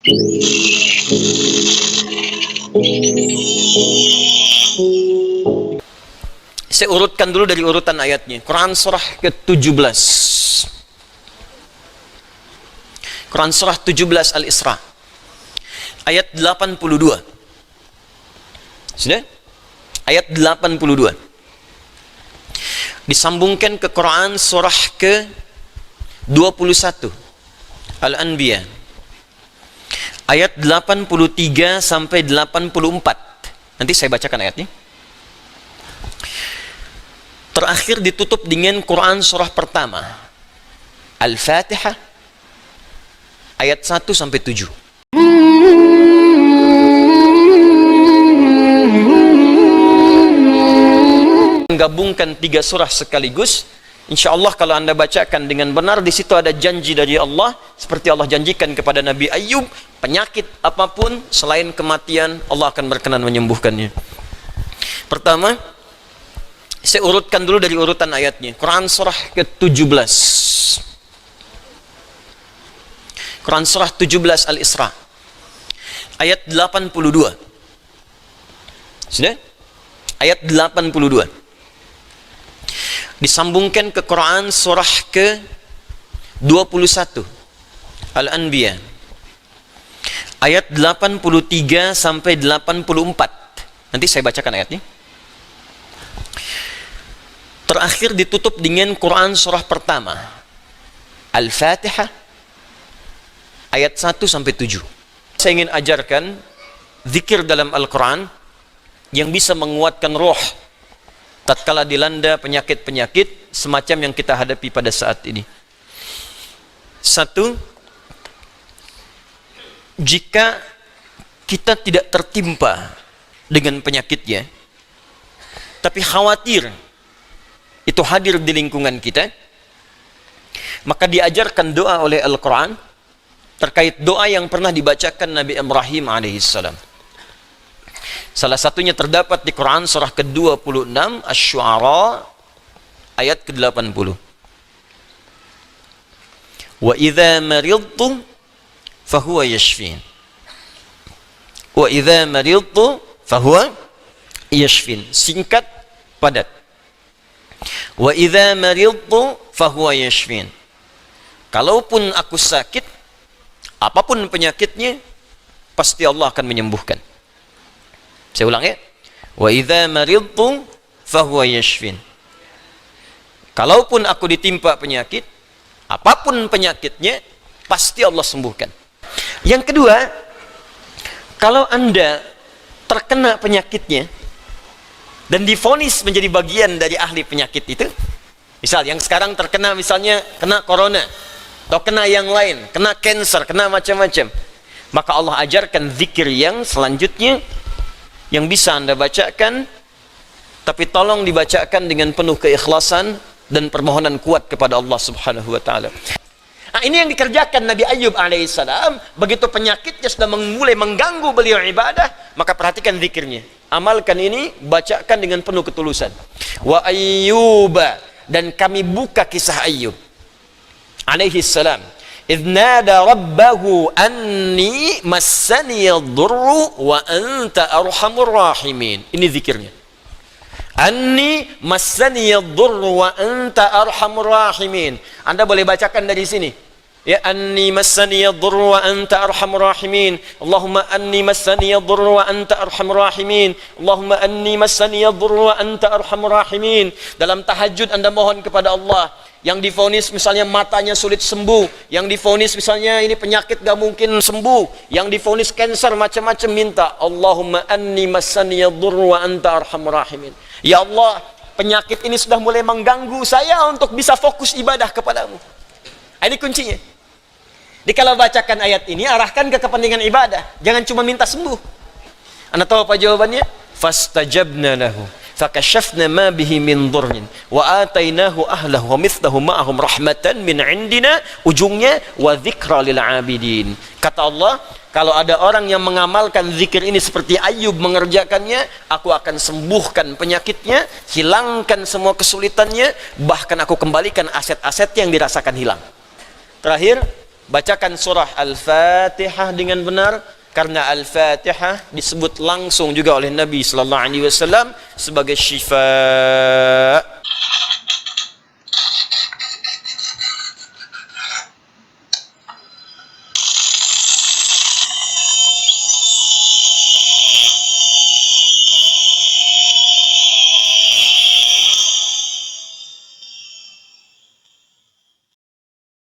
Saya urutkan dulu dari urutan ayatnya. Quran surah ke-17. Quran surah 17 Al-Isra. Ayat 82. Sudah? Ayat 82. Disambungkan ke Quran surah ke-21 Al-Anbiya. Ayat 83 sampai 84. Nanti saya bacakan ayatnya. Terakhir ditutup dengan Quran surah pertama Al-Fatihah ayat 1 sampai 7. Menggabungkan 3 surah sekaligus. Insya Allah kalau anda bacakan dengan benar, di situ ada janji dari Allah, seperti Allah janjikan kepada Nabi Ayub, penyakit apapun selain kematian Allah akan berkenan menyembuhkannya. Pertama, saya urutkan dulu dari urutan ayatnya. Quran surah ke-17. Quran surah 17 Al-Isra. Ayat 82. Sudah? Ayat 82. Disambungkan ke Quran surah ke-21 Al-Anbiya. Ayat 83 sampai 84. Nanti saya bacakan ayatnya. Terakhir ditutup dengan Quran surah pertama Al-Fatihah ayat 1 sampai 7. Saya ingin ajarkan zikir dalam Al-Quran yang bisa menguatkan roh tatkala dilanda penyakit-penyakit semacam yang kita hadapi pada saat ini. Satu, jika kita tidak tertimpa dengan penyakitnya, tapi khawatir itu hadir di lingkungan kita, maka diajarkan doa oleh Al-Quran terkait doa yang pernah dibacakan Nabi Ibrahim alaihissalam. Salah satunya terdapat di Quran surah ke-26 Asy-Syu'ara ayat ke-80. Wa idza maridtu fahuwa yashfin. Wa idza maridtu fahuwa yashfin. Singkat, padat. Wa idza maridtu fahuwa yashfin. Kalaupun aku sakit, apapun penyakitnya, pasti Allah akan menyembuhkan. Saya ulang ya. Wa idza maridtu fahuwa yashfin. Kalaupun aku ditimpa penyakit, apapun penyakitnya, pasti Allah sembuhkan. Yang kedua, kalau Anda terkena penyakitnya dan divonis menjadi bagian dari ahli penyakit itu, misal yang sekarang terkena, misalnya kena corona atau kena yang lain, kena cancer, kena macam-macam, maka Allah ajarkan zikir yang selanjutnya yang bisa Anda bacakan, tapi tolong dibacakan dengan penuh keikhlasan dan permohonan kuat kepada Allah Subhanahu wa taala. Nah, ini yang dikerjakan Nabi Ayub alaihissalam. Begitu penyakitnya sudah mulai mengganggu beliau ibadah, maka perhatikan zikirnya. Amalkan ini, bacakan dengan penuh ketulusan. Wa Ayyuba, dan kami buka kisah Ayyub alaihissalam. Idh nada rabbahu anni massani yadurru wa anta arhamur rahimin. Ini zikirnya. Anni massani yadurru wa anta arhamur rahimin. Anda boleh bacakan dari sini. Ya, anni massani yadurru wa anta arhamur rahimin. Allahumma anni massani yadurru wa anta arhamur rahimin. Allahumma anni massani yadurru wa anta arhamur rahimin. Dalam tahajud Anda mohon kepada Allah. Yang divonis misalnya matanya sulit sembuh, yang divonis misalnya ini penyakit gak mungkin sembuh, yang divonis cancer macam-macam, minta Allahumma anni massani yadurru wa anta arhamur rahimin. Ya Allah, penyakit ini sudah mulai mengganggu saya untuk bisa fokus ibadah kepadamu. Ini kuncinya. Jadi kalau bacakan ayat ini, arahkan ke kepentingan ibadah, jangan cuma minta sembuh. Anda tahu apa jawabannya? Fastajabna lahu fakashafna ma bihi min dhurrin wa atainahu ahlahu wa mithlahu ma'ahum rahmatan min indina, ujungnya wa dzikra lil abidin. Kata Allah, kalau ada orang yang mengamalkan zikir ini seperti Ayub mengerjakannya, aku akan sembuhkan penyakitnya, hilangkan semua kesulitannya, bahkan aku kembalikan aset-asetnya yang dirasakan hilang. Terakhir, bacakan surah Al-Fatihah dengan benar, karena Al-Fatihah disebut langsung juga oleh Nabi sallallahu alaihi wasallam sebagai syifa,